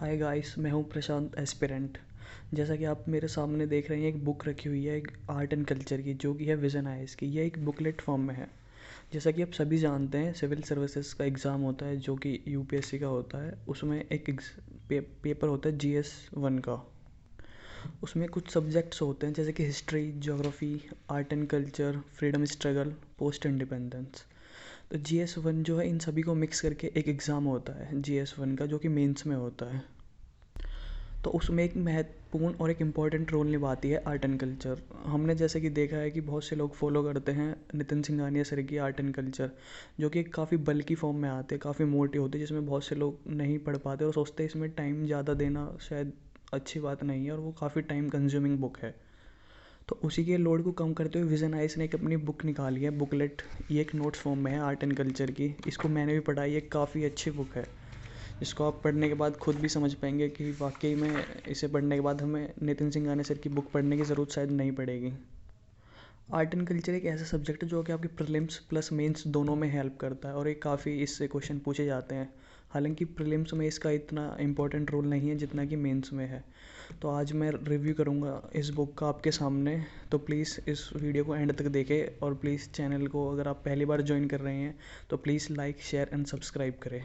Hi guys, मैं हूँ प्रशांत aspirant. जैसा कि आप मेरे सामने देख रहे हैं, एक बुक रखी हुई है एक आर्ट एंड कल्चर की, जो कि है विज़न आइज़ की। ये एक बुकलेट फॉर्म में है। जैसा कि आप सभी जानते हैं, सिविल सर्विसेज का एग्ज़ाम होता है जो कि यूपीएससी का होता है। उसमें एक पेपर होता है GS1 का। उसमें कुछ सब्जेक्ट्स होते हैं जैसे कि history, geography, art and culture, freedom struggle, post independence. तो GS1 जो है, इन सभी को मिक्स करके एक एग्ज़ाम होता है GS1 का, जो कि मेंस में होता है। तो उसमें एक महत्वपूर्ण और एक इम्पॉर्टेंट रोल निभाती है आर्ट एंड कल्चर। हमने जैसे कि देखा है कि बहुत से लोग फॉलो करते हैं नितिन सिंघानिया सर की आर्ट एंड कल्चर, जो कि काफ़ी बल्कि फॉर्म में आते हैं, काफ़ी मोटे होते हैं, जिसमें बहुत से लोग नहीं पढ़ पाते और सोचते हैं इसमें टाइम ज़्यादा देना शायद अच्छी बात नहीं है, और वो काफ़ी टाइम कंज्यूमिंग बुक है। तो उसी के लोड को कम करते हुए विजन आइस ने एक अपनी बुक निकाली है, बुकलेट। ये एक नोट्स फॉर्म में है आर्ट एंड कल्चर की। इसको मैंने भी पढ़ा, ये काफ़ी अच्छी बुक है। इसको आप पढ़ने के बाद खुद भी समझ पाएंगे कि वाकई में इसे पढ़ने के बाद हमें नितिन सिंघानिया सर की बुक पढ़ने की ज़रूरत शायद नहीं पड़ेगी। आर्ट एंड कल्चर एक ऐसा सब्जेक्ट है जो कि आपकी प्रीलिम्स प्लस मेंस दोनों में हेल्प करता है, और एक काफ़ी इससे क्वेश्चन पूछे जाते हैं। हालांकि प्रीलिम्स में इसका इतना इंपॉर्टेंट रोल नहीं है जितना कि मेंस में है। तो आज मैं रिव्यू करूँगा इस बुक का आपके सामने। तो प्लीज़ इस वीडियो को एंड तक देखें, और प्लीज़ चैनल को अगर आप पहली बार ज्वाइन कर रहे हैं तो please like, share and subscribe करें।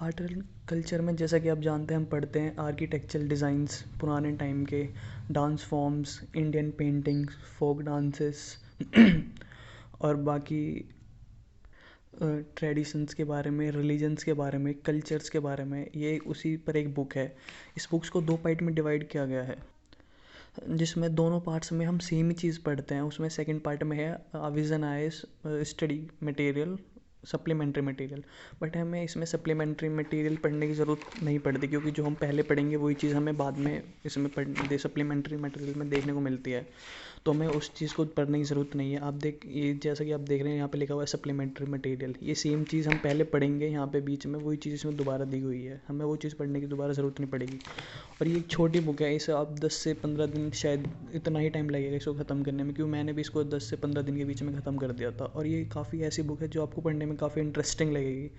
आर्ट एंड कल्चर में जैसा कि आप जानते हैं, हम पढ़ते हैं आर्किटेक्चरल डिज़ाइंस, पुराने टाइम के dance forms, Indian paintings, folk dances और बाकी ट्रेडिशंस के बारे में, रिलीजन्स के बारे में, कल्चर्स के बारे में। ये उसी पर एक बुक है। इस बुक्स को दो पार्ट में डिवाइड किया गया है, जिसमें दोनों पार्ट्स में हम सेम ही चीज़ पढ़ते हैं। उसमें सेकंड पार्ट में है vision eyes study material, supplementary material. But हमें इसमें सप्लीमेंट्री मटेरियल पढ़ने की ज़रूरत नहीं पड़ती, क्योंकि जो हम पहले पढ़ेंगे वही चीज़ हमें बाद में इसमें सप्लीमेंट्री मटेरियल में देखने को मिलती है। तो हमें उस चीज़ को पढ़ने की ज़रूरत नहीं है। ये जैसा कि आप देख रहे हैं, यहाँ पे लिखा हुआ है सप्लीमेंट्री मटेरियल। ये सेम चीज़ हम पहले पढ़ेंगे, यहाँ पे बीच में वही चीज़ इसमें दोबारा दी हुई है। हमें वो चीज़ पढ़ने की दोबारा ज़रूरत नहीं पड़ेगी। और ये एक छोटी बुक है, इसे आप 10 से 15 दिन, शायद इतना ही टाइम लगेगा इसको ख़त्म करने में, क्योंकि मैंने भी इसको 10 से 15 दिन के बीच में ख़त्म कर दिया था। और ये काफ़ी ऐसी बुक है जो आपको पढ़ने में काफ़ी इंटरेस्टिंग लगेगी,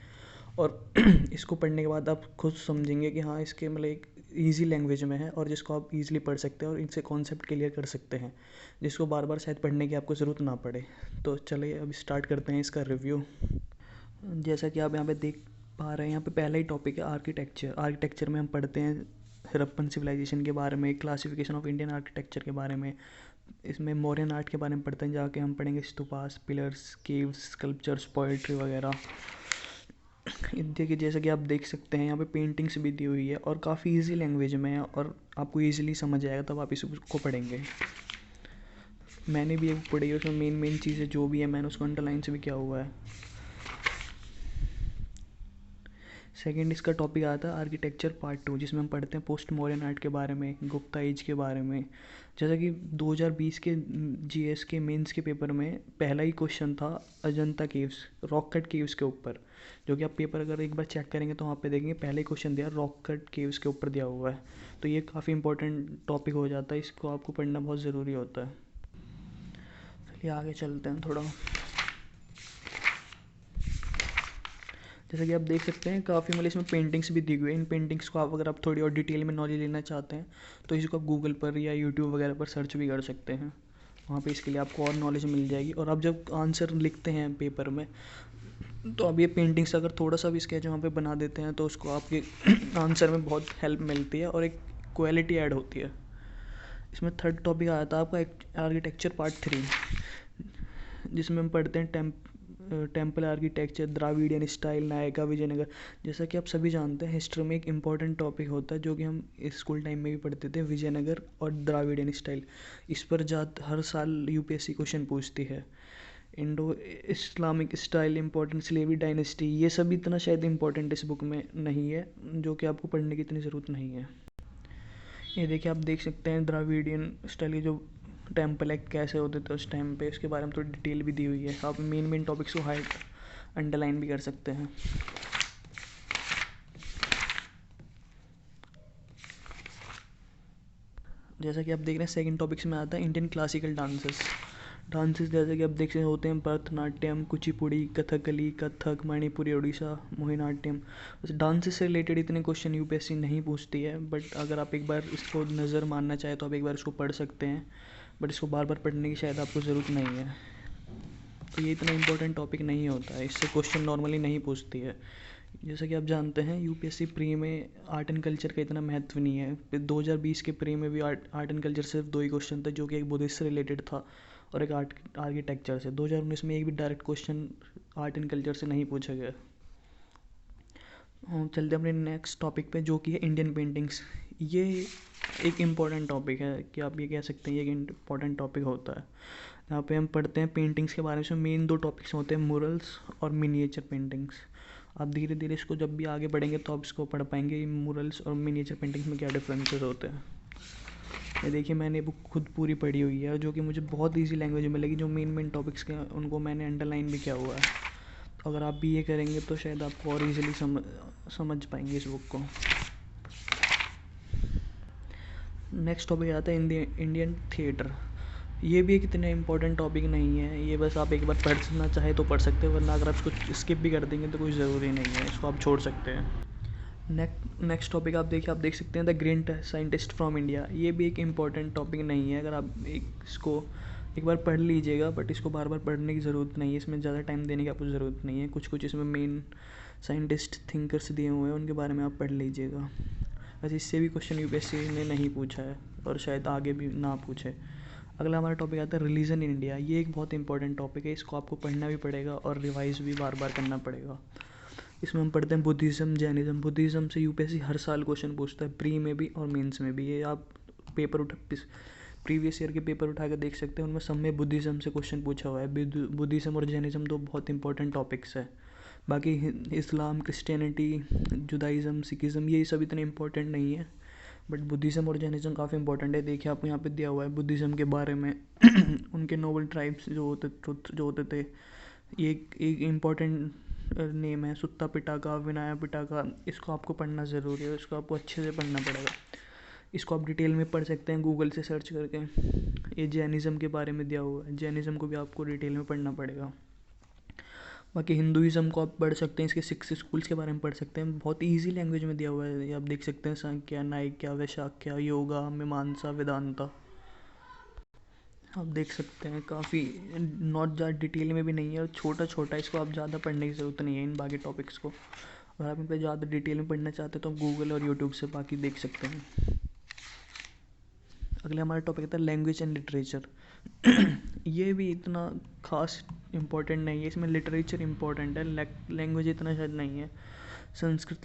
और इसको पढ़ने के बाद आप खुद समझेंगे कि हाँ, इसके मतलब एक ईजी लैंग्वेज में है, और जिसको आप ईजिली पढ़ सकते हैं और इनसे कॉन्सेप्ट क्लियर कर सकते हैं, जिसको बार बार शायद पढ़ने की आपको ज़रूरत ना पड़े। तो चलिए अब स्टार्ट करते हैं इसका रिव्यू। जैसा कि आप यहाँ पे देख पा रहे हैं, यहाँ पे पहला ही टॉपिक है आर्किटेक्चर। आर्किटेक्चर में हम पढ़ते हैं हड़प्पन सिविलाइजेशन के बारे में, क्लासिफिकेशन ऑफ इंडियन आर्किटेक्चर के बारे में। इसमें मौर्यन आर्ट के बारे में पढ़ते हैं, जाके हम पढ़ेंगे stupas, pillars, caves, sculptures, poetry वगैरह। देखिए, जैसा कि आप देख सकते हैं, यहाँ पे पेंटिंग्स भी दी हुई है और काफ़ी इजी लैंग्वेज में है, और आपको इजीली समझ आएगा तब आप इसको पढ़ेंगे। मैंने भी एक पढ़ी है, उसमें मेन चीज़ें जो भी है मैंने उसको अंडरलाइन से भी किया हुआ है। सेकंड इसका टॉपिक आता है आर्किटेक्चर पार्ट 2, जिसमें हम पढ़ते हैं पोस्ट मॉडर्न आर्ट के बारे में, गुप्ता एज के बारे में। जैसा कि 2020 के GS के मेंस के पेपर में पहला ही क्वेश्चन था Ajanta caves, rock cut caves के ऊपर। जो कि आप पेपर अगर एक बार चेक करेंगे तो वहाँ पे देखेंगे पहले ही क्वेश्चन दिया रॉक कट केव्स के ऊपर दिया हुआ है। तो ये काफ़ी इंपॉर्टेंट टॉपिक हो जाता है, इसको आपको पढ़ना बहुत ज़रूरी होता है। चलिए आगे चलते हैं थोड़ा। जैसा कि आप देख सकते हैं, काफ़ी मतलब इसमें पेंटिंग्स भी दी हुई है। इन पेंटिंग्स को आप, अगर आप थोड़ी और डिटेल में नॉलेज लेना चाहते हैं, तो इसको आप गूगल पर या यूट्यूब वगैरह पर सर्च भी कर सकते हैं। वहाँ पे इसके लिए आपको और नॉलेज मिल जाएगी। और आप जब आंसर लिखते हैं पेपर में, तो अब ये पेंटिंग्स अगर थोड़ा सा भी स्केच वहाँ पे बना देते हैं, तो उसको आपके आंसर में बहुत हेल्प मिलती है और एक क्वालिटी ऐड होती है। इसमें थर्ड टॉपिक आया था आपका आर्किटेक्चर पार्ट 3, जिसमें हम पढ़ते हैं temple architecture, Dravidian style, Nayaka, Vijayanagar. जैसा कि आप सभी जानते हैं, हिस्ट्री में एक इम्पॉर्टेंट टॉपिक होता है जो कि हम स्कूल टाइम में भी पढ़ते थे, विजयनगर और द्राविडियन स्टाइल। इस पर हर साल UPSC क्वेश्चन पूछती है। Indo Islamic style, important slavery dynasty, ये सब इतना शायद इम्पोर्टेंट इस बुक में नहीं है, जो कि आपको पढ़ने की इतनी ज़रूरत नहीं है। ये देखिए, आप देख सकते हैं द्राविडियन स्टाइल के जो टेम्पल है कैसे होते थे उस टाइम पे, इसके बारे में थोड़ी डिटेल भी दी हुई है। आप मेन टॉपिक्स को हाइट अंडरलाइन भी कर सकते हैं। जैसा कि आप देख रहे हैं, सेकंड टॉपिक्स में आता है इंडियन क्लासिकल डांसेस। डांसेस जैसे कि आप देख सकते होते हैं भरतनाट्यम, कुचिपुड़ी, कथकली, कथक, मणिपुरी, उड़ीसा, मोहिनीअट्टम। वैसे डांसेस से रिलेटेड इतने क्वेश्चन यूपीएससी नहीं पूछती है, बट अगर आप एक बार इसको नज़र मारना चाहे तो आप एक बार इसको पढ़ सकते हैं, बट इसको बार बार पढ़ने की शायद आपको ज़रूरत नहीं है। तो ये इतना इंपॉर्टेंट टॉपिक नहीं होता है, इससे क्वेश्चन नॉर्मली नहीं पूछती है। जैसा कि आप जानते हैं यूपीएससी प्री में आर्ट एंड कल्चर का इतना महत्व नहीं है। फिर 2020 के प्री में भी आर्ट एंड कल्चर सिर्फ 2 ही क्वेश्चन थे, जो कि एक बुद्धिस्ट से रिलेटेड था और एक आर्किटेक्चर से। 2019 में एक भी direct question art and culture से नहीं पूछा गया। चलते अपने नेक्स्ट टॉपिक पे, जो कि है इंडियन पेंटिंग्स। ये एक इम्पॉर्टेंट टॉपिक है, कि आप ये कह सकते हैं ये एक इम्पॉर्टेंट टॉपिक होता है। यहाँ पे हम पढ़ते हैं पेंटिंग्स के बारे में। मेन 2 टॉपिक्स होते हैं, मुरल्स और मिनिएचर पेंटिंग्स। आप धीरे धीरे इसको जब भी आगे बढ़ेंगे तो आप इसको पढ़ पाएंगे, मुरल्स और मिनिएचर पेंटिंग्स में क्या डिफरेंसेस होते हैं। ये देखिए, मैंने बुक खुद पूरी पढ़ी हुई है, जो कि मुझे बहुत ईजी लैंग्वेज में लगी। जो मेन टॉपिक्स के उनको मैंने अंडरलाइन भी किया हुआ है। तो अगर आप भी ये करेंगे तो शायद आपको और ईजिली समझ पाएंगे इस बुक को। नेक्स्ट टॉपिक आता है इंडियन थिएटर। ये भी एक इतना इम्पोर्टेंट टॉपिक नहीं है, ये बस आप एक बार पढ़ना चाहे तो पढ़ सकते हैं, वरना अगर आप इसको स्किप भी कर देंगे तो कोई ज़रूरी नहीं है, इसको आप छोड़ सकते हैं। नेक्स्ट टॉपिक आप देख सकते हैं the great scientist from India. ये भी एक इम्पॉर्टेंट टॉपिक नहीं है, अगर आप इसको एक बार पढ़ लीजिएगा, बट इसको बार बार पढ़ने की ज़रूरत नहीं है, इसमें ज़्यादा टाइम देने की आपको ज़रूरत नहीं है। कुछ इसमें मेन साइंटिस्ट थिंकर्स दिए हुए हैं, उनके बारे में आप पढ़ लीजिएगा। वैसे इससे भी क्वेश्चन यूपीएससी ने नहीं पूछा है और शायद आगे भी ना पूछे। अगला हमारा टॉपिक आता है रिलीजन इन इंडिया। ये एक बहुत इंपॉर्टेंट टॉपिक है, इसको आपको पढ़ना भी पड़ेगा और रिवाइज भी बार बार करना पड़ेगा। इसमें हम पढ़ते हैं बुद्धिज़्म, जैनिज़्म। बुद्धिज़्म से यूपीएससी हर साल क्वेश्चन पूछता है, प्री में भी और मेंस में भी। ये आप प्रीवियस ईयर के पेपर उठा कर देख सकते हैं, उनमें सब में बुद्धिज़्म से क्वेश्चन पूछा हुआ है। बुद्धिज़्म और जैनिज़्म 2 बहुत इंपॉर्टेंट टॉपिक्स है। बाकी इस्लाम, क्रिश्चियनिटी, जुदाइज़म, सिखिज़म ये सब इतने इंपॉर्टेंट नहीं है, बट बुद्धिज़्म और जैनिज़्म काफ़ी इंपॉर्टेंट है। देखिए आपको यहाँ पे दिया हुआ है बुद्धिज़्म के बारे में उनके नोबल ट्राइब्स जो होते थे। ये एक इम्पॉर्टेंट नेम है, सुत्ता पिटाका, विनाया पिटाका। इसको आपको पढ़ना ज़रूरी है, इसको आपको अच्छे से पढ़ना पड़ेगा। इसको आप डिटेल में पढ़ सकते हैं गूगल से सर्च करके। ये जैनिज़्म के बारे में दिया हुआ है, जैनिज़्म को भी आपको डिटेल में पढ़ना पड़ेगा। बाकी हिंदुइज़्म को आप पढ़ सकते हैं, इसके 6 स्कूल्स के बारे में पढ़ सकते हैं, बहुत ईजी लैंग्वेज में दिया हुआ है। ये आप देख सकते हैं, सांख्य, नाइक्य, वैशाख्य, योगा, मीमांसा, वेदांता। आप देख सकते हैं काफ़ी नॉट ज़्यादा डिटेल में भी नहीं है और छोटा छोटा, इसको आप ज़्यादा पढ़ने की ज़रूरत नहीं है इन बाकी टॉपिक्स को। अगर आप इन पर ज़्यादा डिटेल में पढ़ना चाहते हैं तो आप गूगल और यूट्यूब से बाकी देख सकते हैं। अगला हमारा टॉपिक था लैंग्वेज एंड लिटरेचर। ये भी इतना खास इम्पोर्टेंट नहीं है, इसमें लिटरेचर इम्पोर्टेंट है, लैंग्वेज इतना शायद नहीं है। संस्कृत